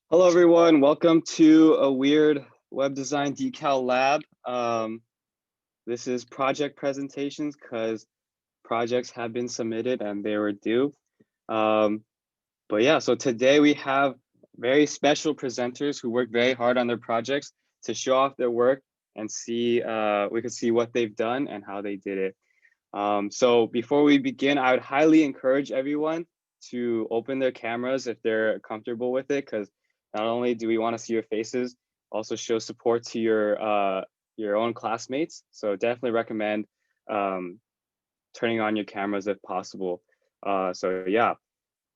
Hello, everyone. Welcome to a weird web design decal lab. This is project presentations because projects have been submitted and they were due. Um, but yeah, so today we have very special presenters who work very hard on their projects to show off their work and see we could see what they've done and how they did it. So before we begin, I would highly encourage everyone to open their cameras if they're comfortable with it, because not only do we want to see your faces, also show support to your own classmates. So definitely recommend um, turning on your cameras if possible. So yeah,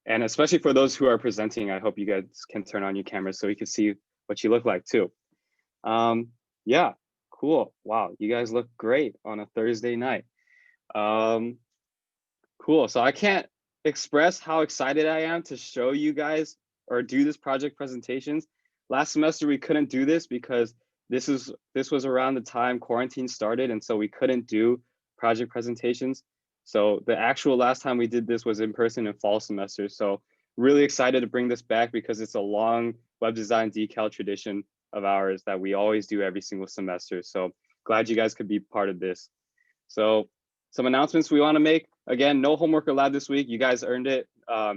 and especially for those who are presenting, I hope you guys can turn on your cameras so we can see what you look like too. Um, yeah, cool. Wow, you guys look great on a Thursday night. Um, Cool. So I can't express how excited I am to show you guys or do this project presentations. Last semester we couldn't do this because this was around the time quarantine started, and so we couldn't do project presentations. So the actual last time we did this was in person in fall semester. So really excited to bring this back because it's a long web design decal tradition of ours that we always do every single semester. So glad you guys could be part of this. So some announcements we want to make. Again, no homework allowed this week. You guys earned it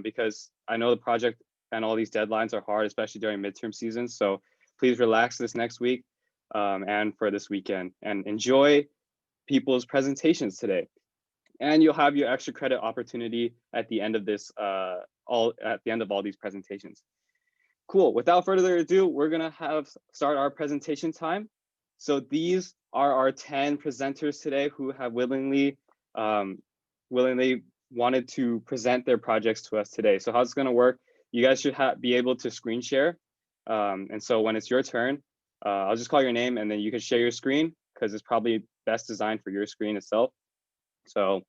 because I know the project and all these deadlines are hard, especially during midterm season. So please relax this next week and for this weekend and enjoy people's presentations today. And you'll have your extra credit opportunity at the end of this, all at the end of all these presentations. Cool. Without further ado, we're gonna start our presentation time. So these are our 10 presenters today who have um, willingly wanted to present their projects to us today. So how it's gonna work, you guys should be able to screen share. And so when it's your turn, I'll just call your name and then you can share your screen because it's probably best designed for your screen itself. So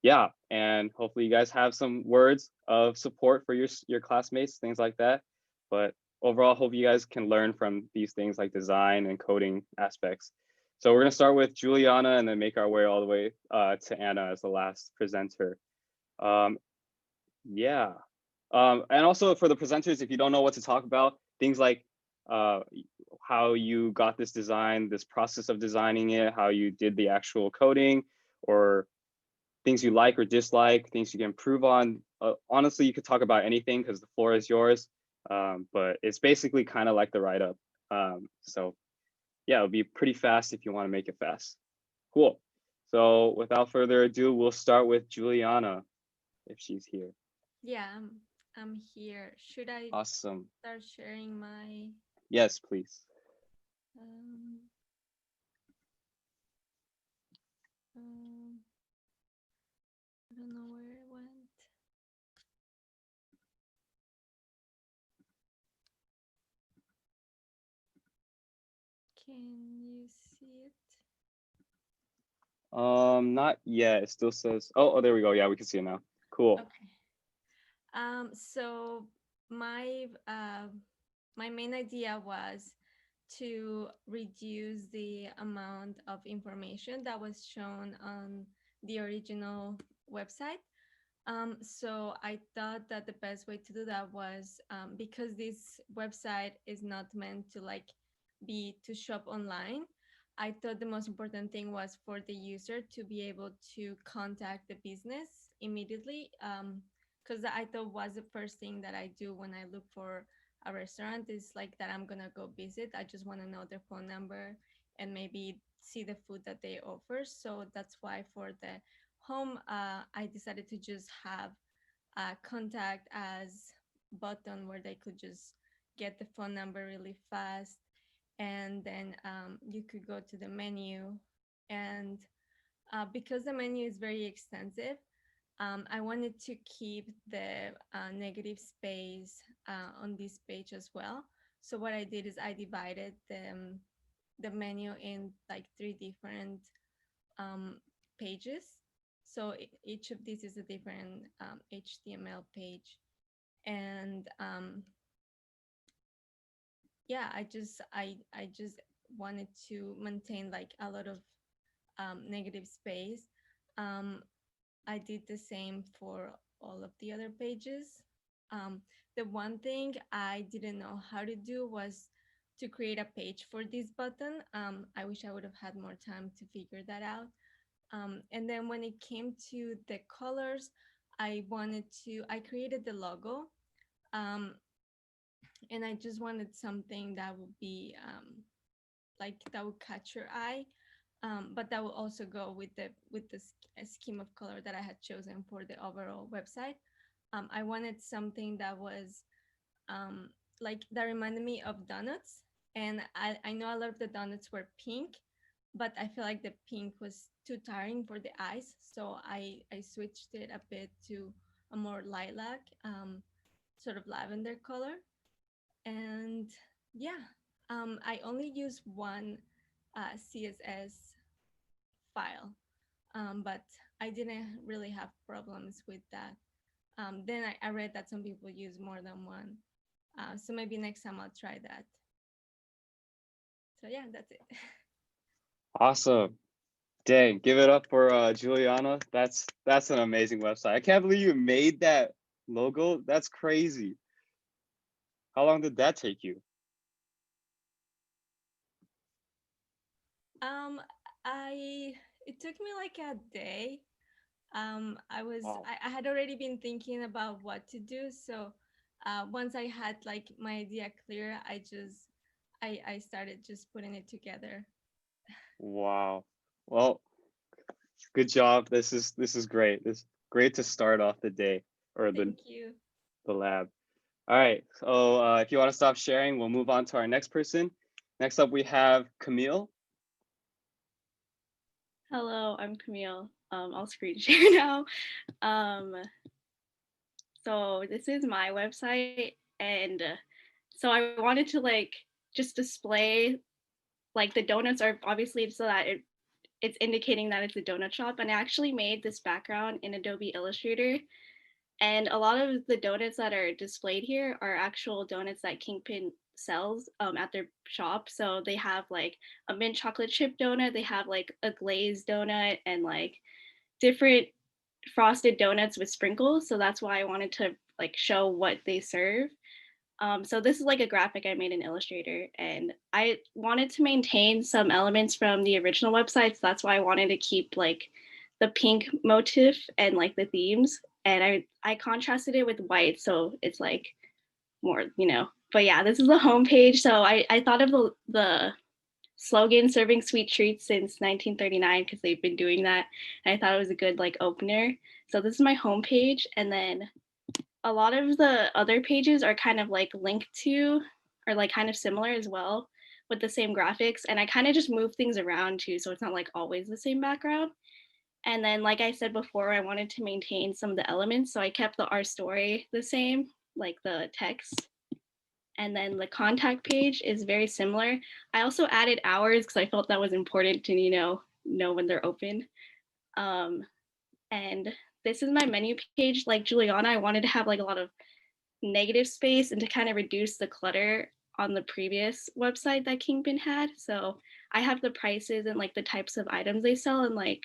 yeah, and hopefully you guys have some words of support for your classmates, things like that. But overall, hope you guys can learn from these things like design and coding aspects. So we're gonna start with Juliana and then make our way all the way to Anna as the last presenter. Um, yeah, and also for the presenters, if you don't know what to talk about, things like uh, how you got this design, this process of designing it, how you did the actual coding, or things you like or dislike, things you can improve on. Honestly, you could talk about anything because the floor is yours. But it's basically kind of like the write up. So yeah, it'll be pretty fast if you want to make it fast. Cool. So without further ado, we'll start with Juliana if she's here. Yeah, I'm here. Should I Awesome. start sharing my Yes, please. um, um I don't know where it went. Can you see it? Not yet. It still says. Oh, there we go. Yeah, we can see it now. Cool. Okay. So my main idea was to reduce the amount of information that was shown on the original website. So I thought that the best way to do that was because this website is not meant to be to shop online. I thought the most important thing was for the user to be able to contact the business immediately. Because I thought was the first thing that I do when I look for a restaurant is like that I'm gonna go visit. I just want to know their phone number and maybe see the food that they offer. So that's why for the home, I decided to just have contact as button where they could just get the phone number really fast, and then you could go to the menu. And because the menu is very extensive, I wanted to keep the negative space on this page as well. So what I did is I divided the menu in like three different um, pages. So each of these is a different HTML page, and yeah, I just wanted to maintain like a lot of negative space. Um, I did the same for all of the other pages. Um, the one thing I didn't know how to do was to create a page for this button. I wish I would have had more time to figure that out. And then when it came to the colors, I created the logo, um, and I just wanted something that would be like that would catch your eye, but that will also go with the scheme of color that I had chosen for the overall website. I wanted something that was um, like that reminded me of donuts, and I know a lot of the donuts were pink, but I feel like the pink was too tiring for the eyes, so I switched it a bit to a more lilac, sort of lavender color, and yeah, I only use one CSS file, but I didn't really have problems with that. Then I read that some people use more than one, so maybe next time I'll try that. So yeah, that's it. Awesome. Dang, give it up for Juliana. That's an amazing website. I can't believe you made that logo. That's crazy. How long did that take you? um, I It took me like a day. Wow. I had already been thinking about what to do, so once I had like my idea clear, I started just putting it together. Wow. Well, good job. This is great. This great to start off the day or Thank you. the lab. All right. So if you want to stop sharing, we'll move on to our next person. Next up, we have Camille. Hello, I'm Camille. I'll screen share now. Um, so this is my website, and so I wanted to like just display like the donuts are obviously so that it's indicating that it's a donut shop. And I actually made this background in Adobe Illustrator, and a lot of the donuts that are displayed here are actual donuts that Kingpin sells at their shop. So they have like a mint chocolate chip donut, they have like a glazed donut, and like different frosted donuts with sprinkles. So that's why I wanted to like show what they serve. So this is like a graphic I made in Illustrator, and I wanted to maintain some elements from the original website. So that's why I wanted to keep like the pink motif and like the themes, and I contrasted it with white, so it's like more, you know. But yeah, this is the homepage. So I thought of the slogan serving sweet treats since 1939 because they've been doing that. And I thought it was a good like opener. So this is my homepage, and then a lot of the other pages are kind of like linked to or like kind of similar as well with the same graphics. And I kind of just move things around too, so it's not like always the same background. And then, like I said before, I wanted to maintain some of the elements, so I kept the our story the same, like the text, and then the contact page is very similar. I also added hours because I felt that was important to, you know when they're open. Um, and this is my menu page. Like Juliana, I wanted to have like a lot of negative space and to kind of reduce the clutter on the previous website that Kingpin had. So I have the prices and like the types of items they sell and like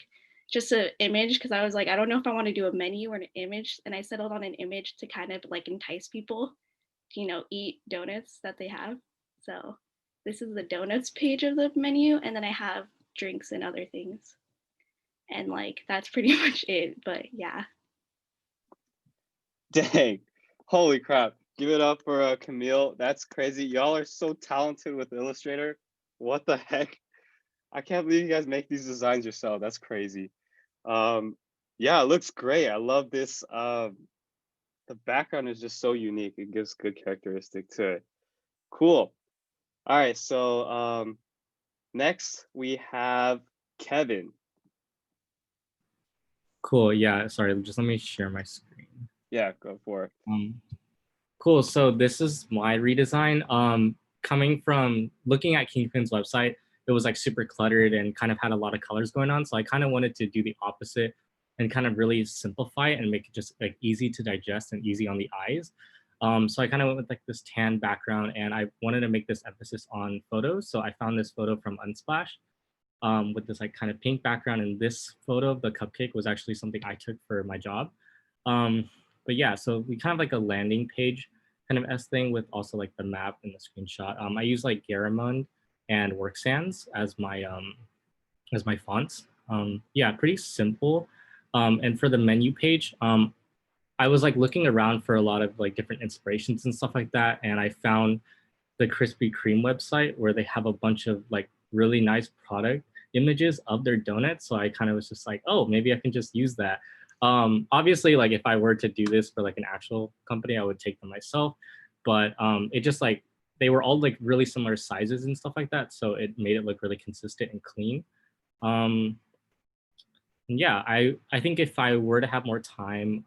just an image because I was like, I don't know if I want to do a menu or an image. And I settled on an image to kind of like entice people eat donuts that they have. So this is the donuts page of the menu, and then I have drinks and other things. And like that's pretty much it. But yeah. Dang. Holy crap. Give it up for Camille. That's crazy. Y'all are so talented with Illustrator. What the heck? I can't believe you guys make these designs yourself. That's crazy. Um, yeah, it looks great. I love this. The background is just so unique. It gives good characteristic to it. Cool. All right, so next we have Kevin. Cool. Yeah. Sorry. Just let me share my screen. Yeah, go for it. Cool. So this is my redesign. Coming from looking at Kingpin's website, it was like super cluttered and kind of had a lot of colors going on. So I kind of wanted to do the opposite and kind of really simplify it and make it just like easy to digest and easy on the eyes. So I kind of went with like this tan background, and I wanted to make this emphasis on photos. So I found this photo from Unsplash with this like kind of pink background. And this photo of the cupcake was actually something I took for my job. Um, But yeah, so we kind of like a landing page kind of S thing with also like the map and the screenshot. I use like Garamond and Worksans as my fonts. Yeah, pretty simple. And for the menu page, I was like looking around for a lot of like different inspirations and stuff like that, and I found the Krispy Kreme website where they have a bunch of like really nice product images of their donuts. So I kind of was just like, oh, maybe I can just use that. Obviously, like if I were to do this for like an actual company, I would take them myself. But it just like they were all like really similar sizes and stuff like that, so it made it look really consistent and clean. Um, yeah, I think if I were to have more time,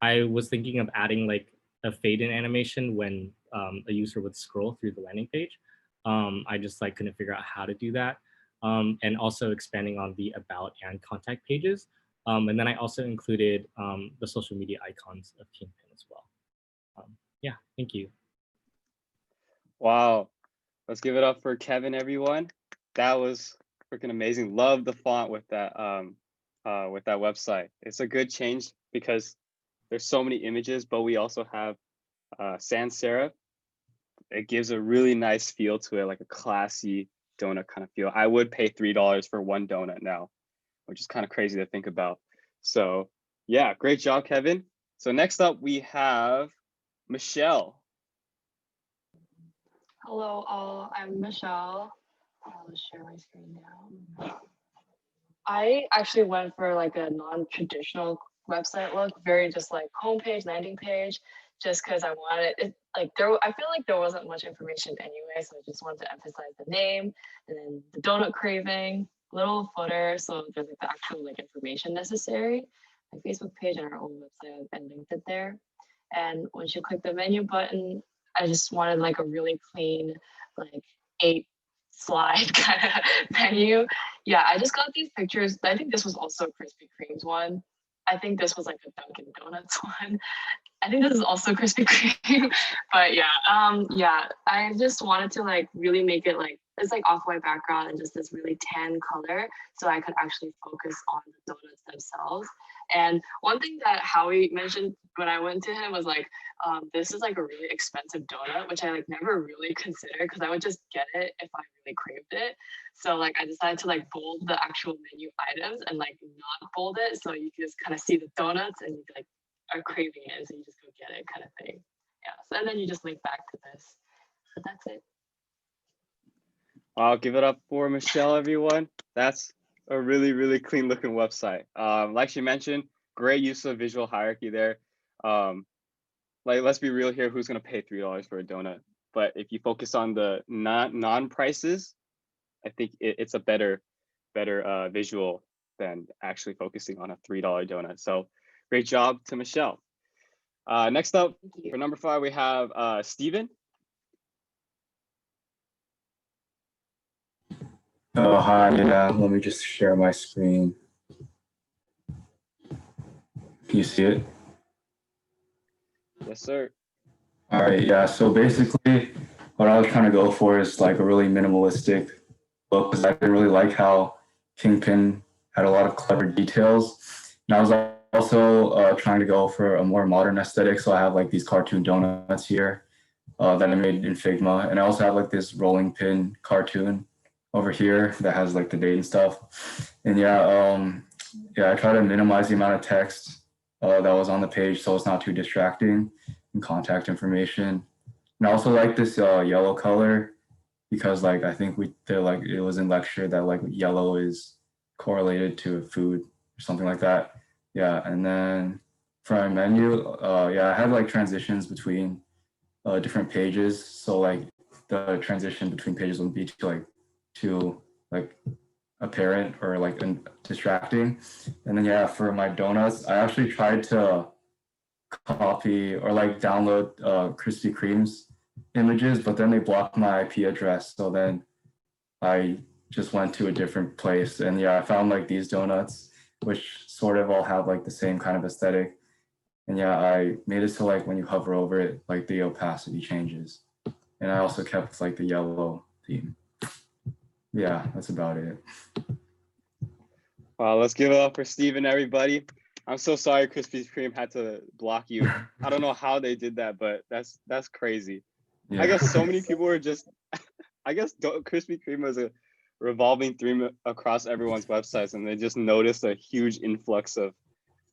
I was thinking of adding like a fade in animation when a user would scroll through the landing page. I just like couldn't figure out how to do that. And also expanding on the about and contact pages. And then I also included the social media icons of Kingpin as well. Yeah, thank you. Wow. Let's give it up for Kevin, everyone. That was freaking amazing. Love the font with that website. It's a good change because there's so many images, but we also have sans serif. It gives a really nice feel to it, like a classy donut kind of feel. I would pay $3 for one donut now, which is kind of crazy to think about. So yeah, great job, Kevin. So next up we have Michelle. Hello all, I'm Michelle. I'll share my screen now. I actually went for like a non-traditional website look, very just like homepage, landing page, just because I wanted it. Like I feel like there wasn't much information anyway, so I just wanted to emphasize the name and then the donut craving, little footer, so there's like the actual like information necessary. My Facebook page and our own website, and linked it there. And once you click the menu button, I just wanted like a really clean, like 8 slide kind of menu. Yeah, I just got these pictures. I think this was also Krispy Kreme's one. I think this was like a Dunkin' Donuts one. I think this is also Krispy Kreme, but yeah, I just wanted to like really make it like it's like off-white background and just this really tan color, so I could actually focus on the donuts themselves. And one thing that Howie mentioned when I went to him was like, this is like a really expensive donut, which I like never really considered because I would just get it if I really craved it. So like I decided to like bold the actual menu items and like not bold it, so you can just kind of see the donuts and you like are craving it, so you just go get it kind of thing. Yeah, so and then you just link back to this. But that's it. I'll give it up for Michelle, everyone. That's a really, really clean looking website. Like she mentioned, great use of visual hierarchy there. Like let's be real here, who's gonna pay $3 for a donut? But if you focus on the non prices, I think it's a better visual than actually focusing on a $3 donut. So great job to Michelle. Next up, for number 5, we have Steven. Oh, hi, yeah, let me just share my screen. Can you see it? Yes, sir. All right, yeah, so basically what I was trying to go for is like a really minimalistic look because I didn't really like how Kingpin had a lot of clever details. And I was also trying to go for a more modern aesthetic, so I have like these cartoon donuts here that I made in Figma. And I also have like this rolling pin cartoon over here that has like the date and stuff. And yeah, I try to minimize the amount of text that was on the page so it's not too distracting and contact information. And I also like this yellow color because like I think like it was in lecture that like yellow is correlated to food or something like that. Yeah, and then for my menu, yeah, I had like transitions between different pages. So like the transition between pages would be too apparent or like distracting. And then yeah, for my donuts, I actually tried to copy or like download Krispy Kreme's images, but then they blocked my IP address. So then I just went to a different place. And yeah, I found like these donuts, which sort of all have like the same kind of aesthetic. And yeah, I made it so like when you hover over it, like the opacity changes. And I also kept like the yellow theme. Yeah, that's about it. Let's give it up for Steven, everybody. I'm so sorry Krispy Kreme had to block you. I don't know how they did that, but that's crazy. I Yeah. guess so many people were just I guess Krispy Kreme was a revolving theme across everyone's websites, and they just noticed a huge influx of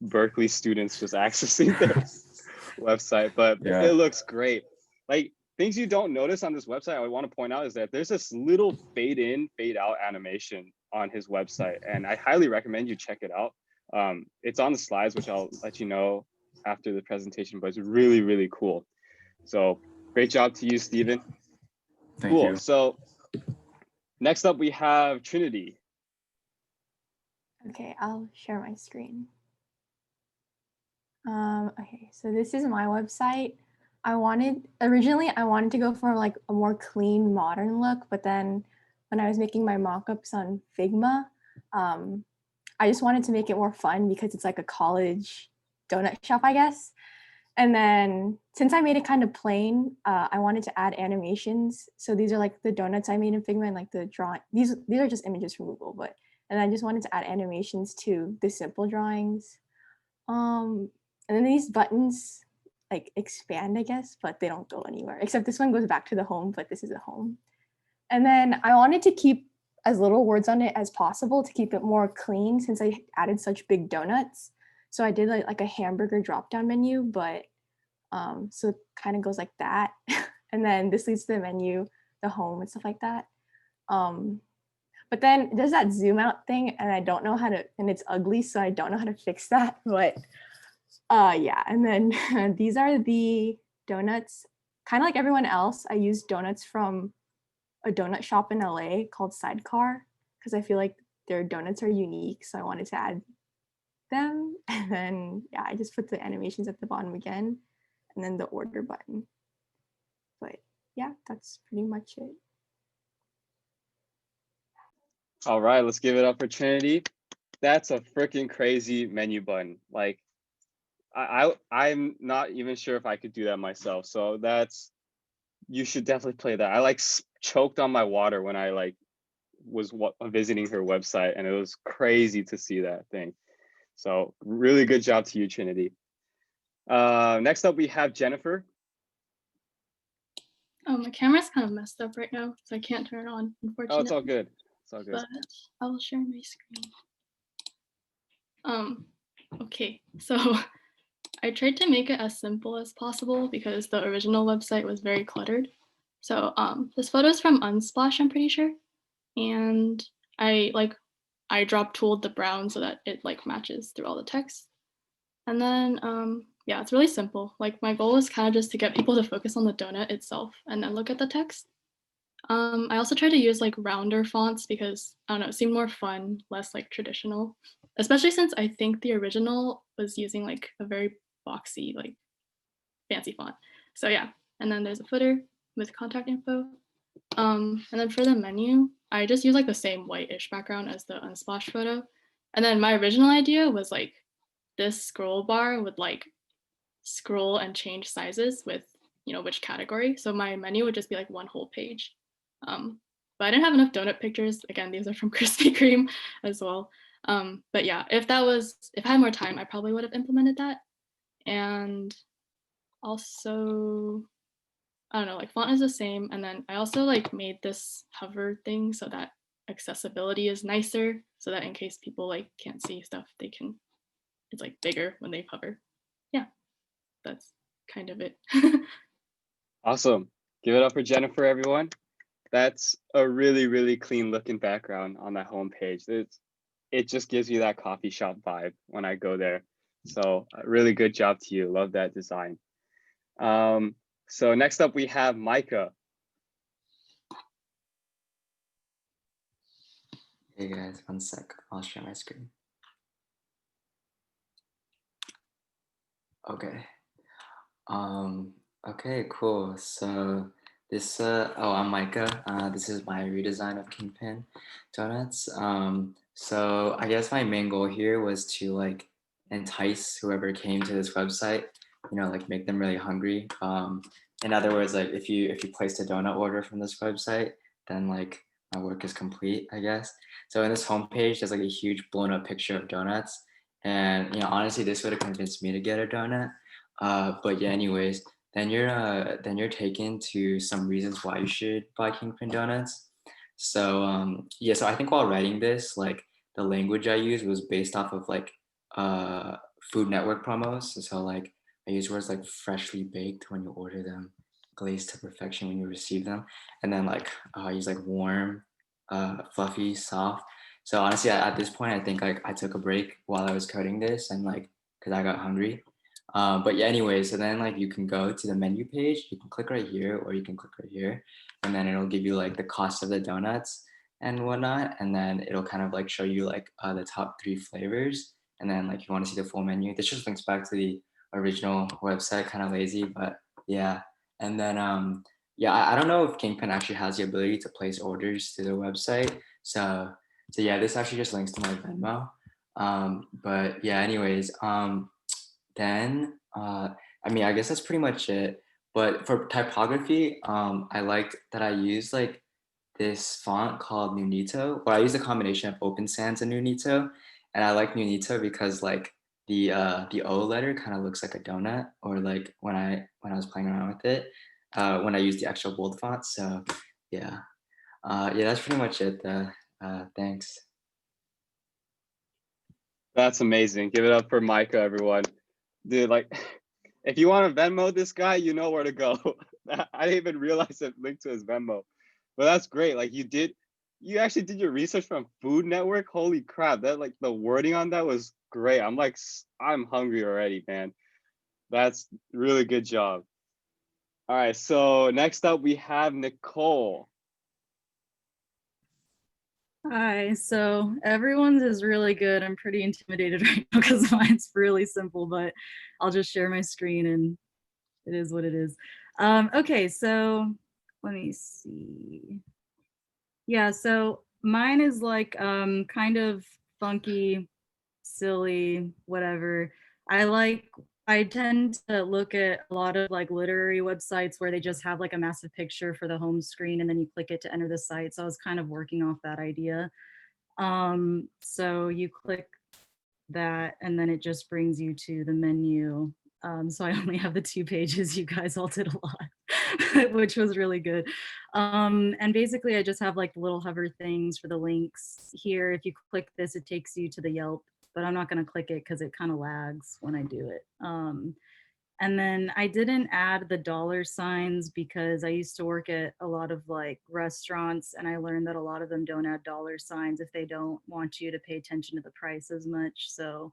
Berkeley students just accessing their website. But Yeah. it looks great. Like things you don't notice on this website, I want to point out is that there's this little fade in, fade out animation on his website, and I highly recommend you check it out. It's on the slides, which I'll let you know after the presentation, but it's really, really cool. So great job to you, Stephen. Thank Cool. you. So next up, we have Trinity. Okay, I'll share my screen. Okay, so this is my website. Originally I wanted to go for like a more clean, modern look, but then when I was making my mock-ups on Figma, I just wanted to make it more fun because it's like a college donut shop, I guess. And then since I made it kind of plain, I wanted to add animations. So these are like the donuts I made in Figma and like the drawing. These are just images from Google, and I just wanted to add animations to the simple drawings. And then these buttons like expand, I guess, but they don't go anywhere. Except this one goes back to the home, but this is a home. And then I wanted to keep as little words on it as possible to keep it more clean since I added such big donuts. So I did like a hamburger drop-down menu, but so it kind of goes like that. And then this leads to the menu, the home and stuff like that. But then there's that zoom out thing and I don't know how to, and it's ugly, so I don't know how to fix that. But yeah, and then these are the donuts. Kind of like everyone else, I used donuts from a donut shop in LA called Sidecar because I feel like their donuts are unique. So I wanted to add them. And then, yeah, I just put the animations at the bottom again and then the order button. But yeah, that's pretty much it. All right, let's give it up for Trinity. That's a freaking crazy menu button. Like, I'm not even sure if I could do that myself. So you should definitely play that. I like choked on my water when I like was visiting her website, and it was crazy to see that thing. So really good job to you, Trinity. Next up, we have Jennifer. Oh, my camera's kind of messed up right now, so I can't turn it on, unfortunately. Oh, it's all good. It's all good. But I'll share my screen. Okay, so I tried to make it as simple as possible because the original website was very cluttered. So this photo is from Unsplash, I'm pretty sure. And I drop tooled the brown so that it like matches through all the text. And then yeah, it's really simple. Like my goal is kind of just to get people to focus on the donut itself and then look at the text. I also try to use like rounder fonts because I don't know, it seemed more fun, less like traditional, especially since I think the original was using like a very boxy, like fancy font. So yeah, and then there's a footer with contact info. And then for the menu, I just use like the same white-ish background as the Unsplash photo. And then my original idea was like this scroll bar would like scroll and change sizes with, you know, which category. So my menu would just be like one whole page. But I didn't have enough donut pictures. Again, these are from Krispy Kreme as well. But yeah, if I had more time, I probably would have implemented that. And also, I don't know, like font is the same. And then I also like made this hover thing so that accessibility is nicer, so that in case people like can't see stuff, it's like bigger when they hover. Yeah, that's kind of it. Awesome. Give it up for Jennifer, everyone. That's a really, really clean looking background on that homepage. It just gives you that coffee shop vibe when I go there. So really good job to you. Love that design. So next up we have Micah. Hey guys, one sec. I'll share my screen. Okay. Okay, cool. So this I'm Micah. This is my redesign of Kingpin Donuts. So I guess my main goal here was to like entice whoever came to this website, you know, like make them really hungry. In other words, like if you placed a donut order from this website, then like my work is complete, I guess. So in this homepage, there's like a huge blown up picture of donuts. And honestly, this would have convinced me to get a donut. But yeah, anyways, then you're taken to some reasons why you should buy Kingpin donuts. So yeah, so I think while writing this, like the language I used was based off of like uh Food Network promos. So like I use words like freshly baked when you order them, glazed to perfection when you receive them, and then like I use like warm, fluffy, soft. So honestly, at this point, I think like I took a break while I was coding this, and like because I got hungry. But yeah, anyway, so then like you can go to the menu page. You can click right here, or you can click right here, and then it'll give you like the cost of the donuts and whatnot, and then it'll kind of like show you like the top 3 flavors, and then like if you want to see the full menu, this just links back to the original website. Kind of lazy, but yeah. And then yeah, I don't know if Kingpin actually has the ability to place orders to the website, so yeah, this actually just links to my Venmo. But yeah, anyways, then I mean, I guess that's pretty much it. But for typography, I liked that I used like this font called Nunito. Well, I used a combination of Open Sans and Nunito, and I like Nunito because like the O letter kind of looks like a donut, or like when I was playing around with it, when I used the extra bold font. So yeah, yeah, that's pretty much it. Thanks. That's amazing. Give it up for Micah, everyone. Dude, like, if you want to Venmo this guy, you know where to go. I didn't even realize it linked to his Venmo, but that's great. Like, you actually did your research from Food Network. Holy crap! That like the wording on that was great. I'm like, I'm hungry already, man. That's really good job. All right, so next up we have Nicole. Hi, so everyone's is really good. I'm pretty intimidated right now because mine's really simple, but I'll just share my screen and it is what it is. Okay, so let me see. Yeah, so mine is like kind of funky, silly, whatever. I tend to look at a lot of like literary websites where they just have like a massive picture for the home screen and then you click it to enter the site. So I was kind of working off that idea. So you click that and then it just brings you to the menu. So I only have the 2 pages. You guys all did a lot, which was really good. And basically I just have like the little hover things for the links here. If you click this, it takes you to the Yelp, but I'm not gonna click it because it kind of lags when I do it. And then I didn't add the dollar signs because I used to work at a lot of like restaurants and I learned that a lot of them don't add dollar signs if they don't want you to pay attention to the price as much. So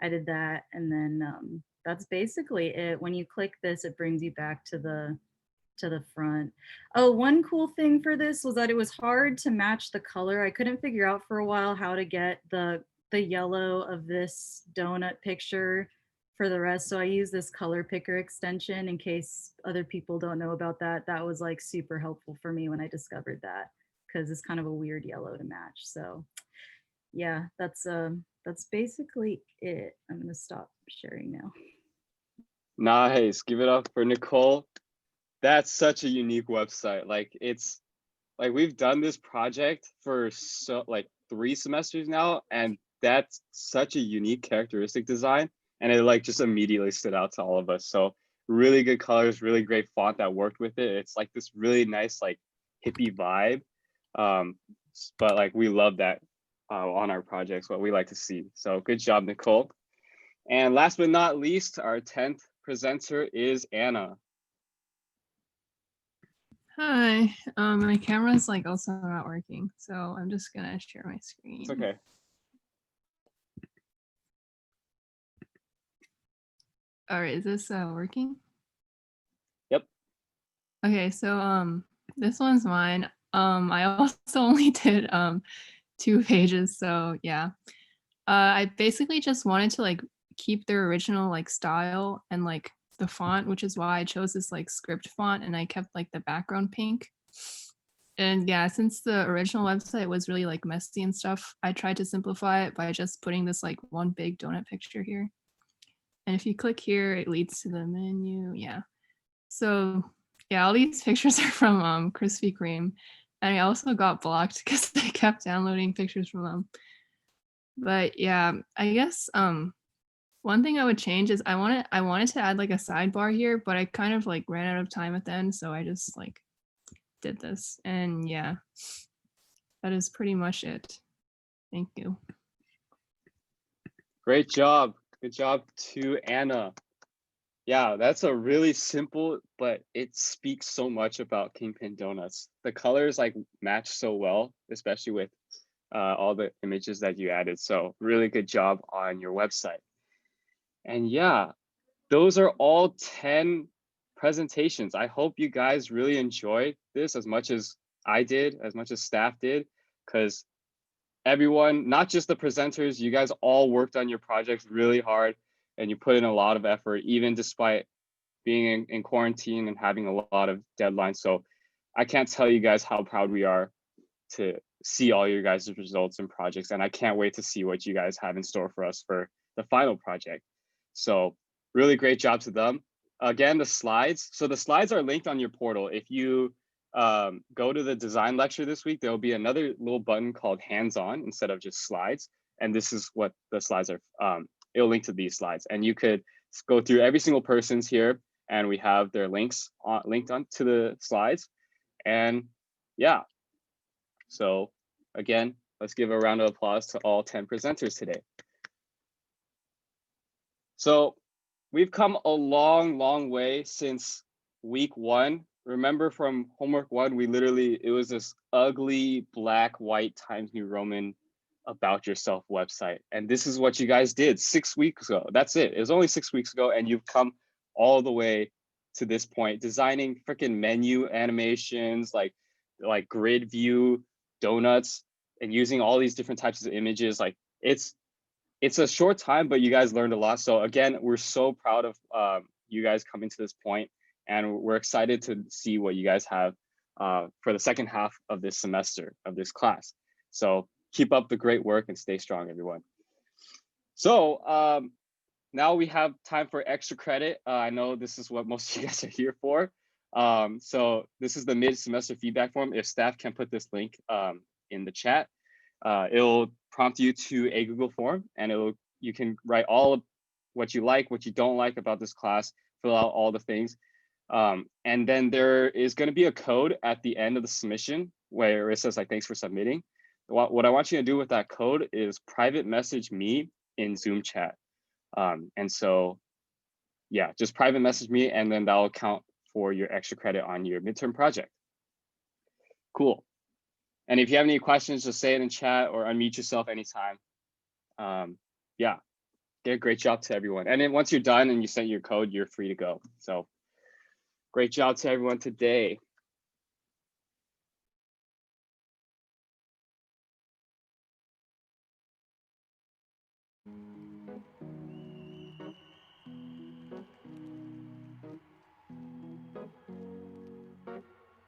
I did that. And then that's basically it. When you click this, it brings you back to the front. Oh, one cool thing for this was that it was hard to match the color. I couldn't figure out for a while how to get the yellow of this donut picture for the rest. So I use this color picker extension in case other people don't know about that. That was like super helpful for me when I discovered that because it's kind of a weird yellow to match. So yeah, that's basically it. I'm gonna stop sharing now. Nice. Give it up for Nicole. That's such a unique website. Like it's like we've done this project for so like 3 semesters now, and that's such a unique characteristic design, and it like just immediately stood out to all of us. So really good colors, really great font that worked with it. It's like this really nice like hippie vibe, but like we love that on our projects, what we like to see. So good job, Nicole. And last but not least, our 10th presenter is Anna. Hi, my camera's like also not working, so I'm just gonna share my screen. It's okay. All right, is this working? Yep. Okay, so this one's mine. I also only did 2 pages, so yeah. I basically just wanted to like keep their original like style and like the font, which is why I chose this like script font and I kept like the background pink. And yeah, since the original website was really like messy and stuff, I tried to simplify it by just putting this like one big donut picture here. And if you click here, it leads to the menu. Yeah. So yeah, all these pictures are from Krispy Kreme. And I also got blocked because I kept downloading pictures from them. But yeah, I guess one thing I would change is I wanted to add like a sidebar here, but I kind of like ran out of time at the end, so I just like did this. And yeah, that is pretty much it. Thank you. Great job. Good job to Anna. Yeah, that's a really simple, but it speaks so much about Kingpin Donuts. The colors like match so well, especially with all the images that you added. So really good job on your website. And yeah, those are all 10 presentations. I hope you guys really enjoyed this as much as I did, as much as staff did, because everyone, not just the presenters, you guys all worked on your projects really hard and you put in a lot of effort, even despite being in quarantine and having a lot of deadlines. So I can't tell you guys how proud we are to see all your guys' results and projects. And I can't wait to see what you guys have in store for us for the final project. So really great job to them. Again, the slides. So the slides are linked on your portal. If you go to the design lecture this week, there'll be another little button called hands-on instead of just slides. And this is what the slides are. It'll link to these slides. And you could go through every single person's here and we have their links linked on to the slides. And yeah, so again, let's give a round of applause to all 10 presenters today. So we've come a long, long way since week 1. Remember from homework 1, it was this ugly black, white Times New Roman about yourself website. And this is what you guys did 6 weeks ago. That's it. It was only 6 weeks ago and you've come all the way to this point, designing freaking menu animations, like grid view donuts and using all these different types of images. Like it's a short time, but you guys learned a lot. So again, we're so proud of you guys coming to this point, and we're excited to see what you guys have for the second half of this semester of this class. So keep up the great work and stay strong, everyone. So now we have time for extra credit. I know this is what most of you guys are here for. So this is the mid-semester feedback form. If staff can put this link in the chat, it'll prompt you to a Google form, and you can write all of what you like, what you don't like about this class, fill out all the things. And then there is going to be a code at the end of the submission where it says like, thanks for submitting. What I want you to do with that code is private message me in Zoom chat. And so, yeah, just private message me, and then that'll count for your extra credit on your midterm project. Cool. And if you have any questions, just say it in chat or unmute yourself anytime. Yeah, great job to everyone. And then once you're done and you sent your code, you're free to go. So great job to everyone today.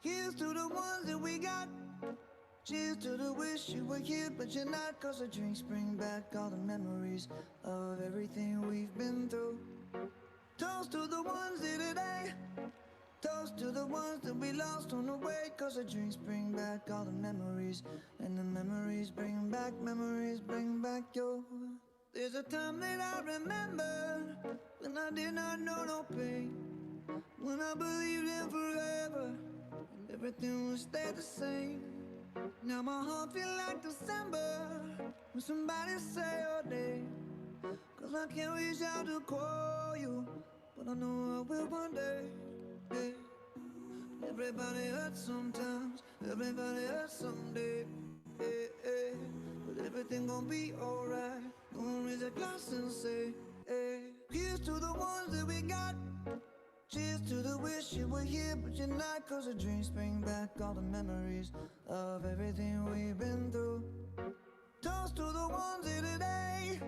Here's to the ones that we got. Cheers to the wish you were here, but you're not. Cause the drinks bring back all the memories of everything we've been through. Toast to the ones here today. Toast to the ones that we lost on the way. Cause the drinks bring back all the memories. And the memories bring back your. There's a time that I remember when I did not know no pain. When I believed in forever and everything would stay the same. Now my heart feel like December when somebody say your name. Cause I can't reach out to call you, but I know I will one day. Yeah. Everybody hurts sometimes, everybody hurts someday. Yeah. But everything gon' be alright. Gonna raise a glass and say, hey. Here's to the ones that we got. Cheers to the wish you were here, but you're not. Cause the drinks bring back all the memories of everything we've been through. Toast to the ones here today.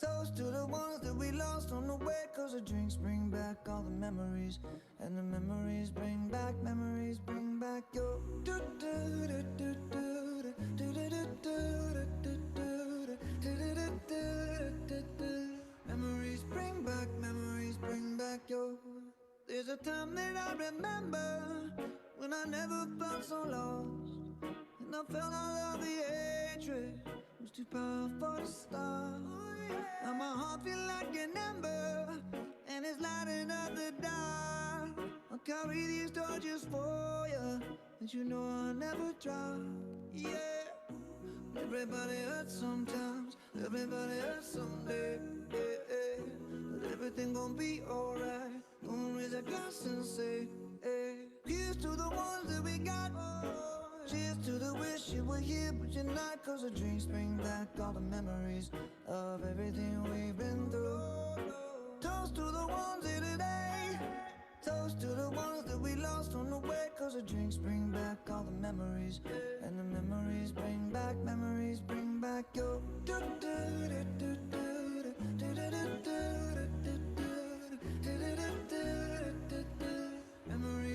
Toast to the ones that we lost on the way. Cause the drinks bring back all the memories. And the memories bring back your. Memories bring back your. There's a time that I remember when I never felt so lost. And I felt all of the hatred was too powerful to stop. Now my heart feel like an ember, and it's lighting up the dark. I'll carry these torches for you, and you know I'll never drop. Yeah, everybody hurts sometimes, everybody hurts someday. Yeah, yeah. But everything gon' be alright. Gonna raise a glass and say, hey, here's to the ones that we got. Cheers to the wish you were here, but you're not. Cause the drinks bring back all the memories of everything we've been through. Toast to the ones here today. Toast to the ones that we lost on the way. Cause the drinks bring back all the memories. And the memories bring back your memories bring back your memories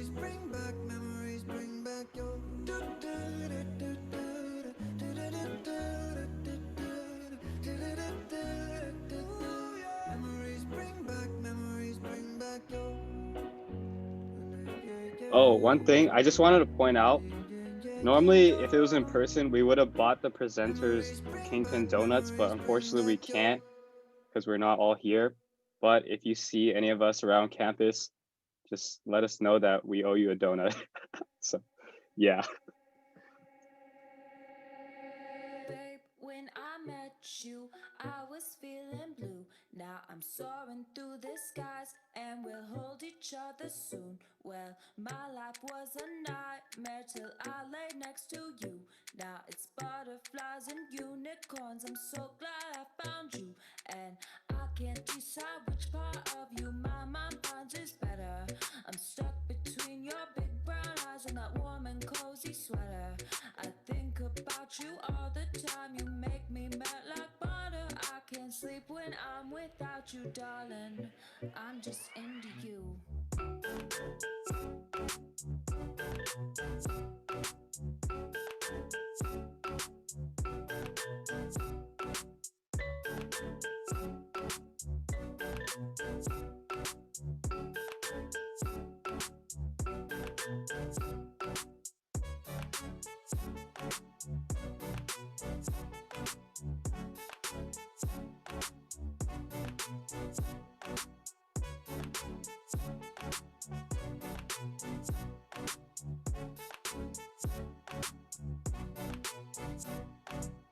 bring back your. Oh, one thing I just wanted to point out. Normally, if it was in person, we would have bought the presenters Kingpin donuts, but unfortunately we can't because we're not all here. But if you see any of us around campus, just let us know that we owe you a donut. So, yeah. Babe, when I met you, I was feeling blue. Now I'm soaring through the skies, and we'll hold each other soon. Well, my life was a nightmare till I lay next to you. Now it's butterflies and unicorns. I'm so glad I found you, and I can't decide which part of you my mind finds is better. I'm stuck between your big brown eyes and that warm and cozy sweater. I think about you all the time. You make me melt like butter. I can't sleep when I'm without you, darling. I'm just into you.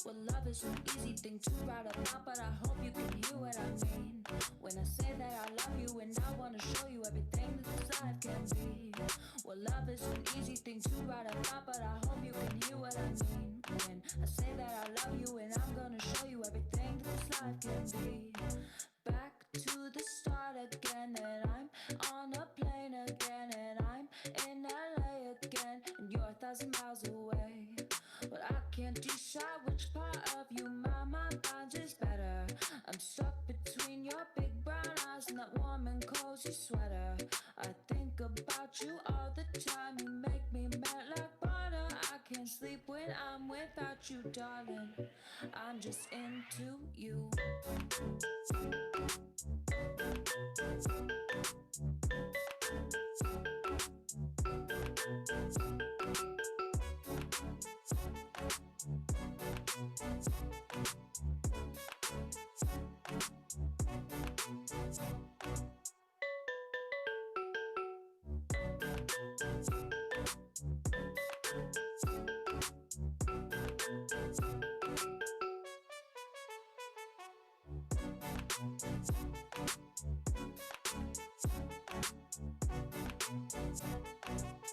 Well, love is an easy thing to write about, but I hope you can hear what I mean when I say that I love you and I wanna show you everything that this life can be. Well, love is an easy thing to write about, but I hope you can hear what I mean when I say that I love you and I'm gonna show you everything that this life can be. Back to the start again, and I'm on a plane again, and I'm in LA again, and you're 1,000 miles away. But I can't decide which part of you my mind finds is better. I'm stuck between your big brown eyes and that warm and cozy sweater. I think about you all the time. You make me melt like butter. I can't sleep when I'm without you, darling. I'm just into you.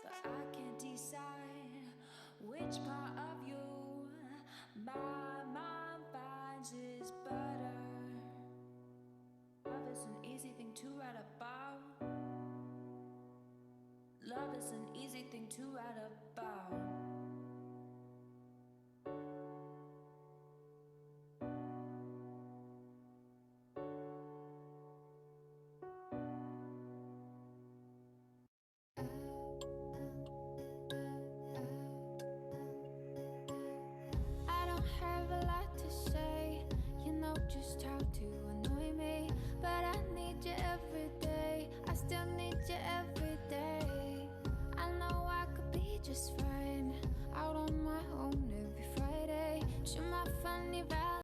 But I can't decide which part of you my mind finds is better. Love is an easy thing to write about. Love is an easy thing to write about. I don't have a lot to say, you know just how to annoy me. But I need you every day, I still need you every day. I know I could be just fine, out on my own every Friday. Shoot my funny vibe.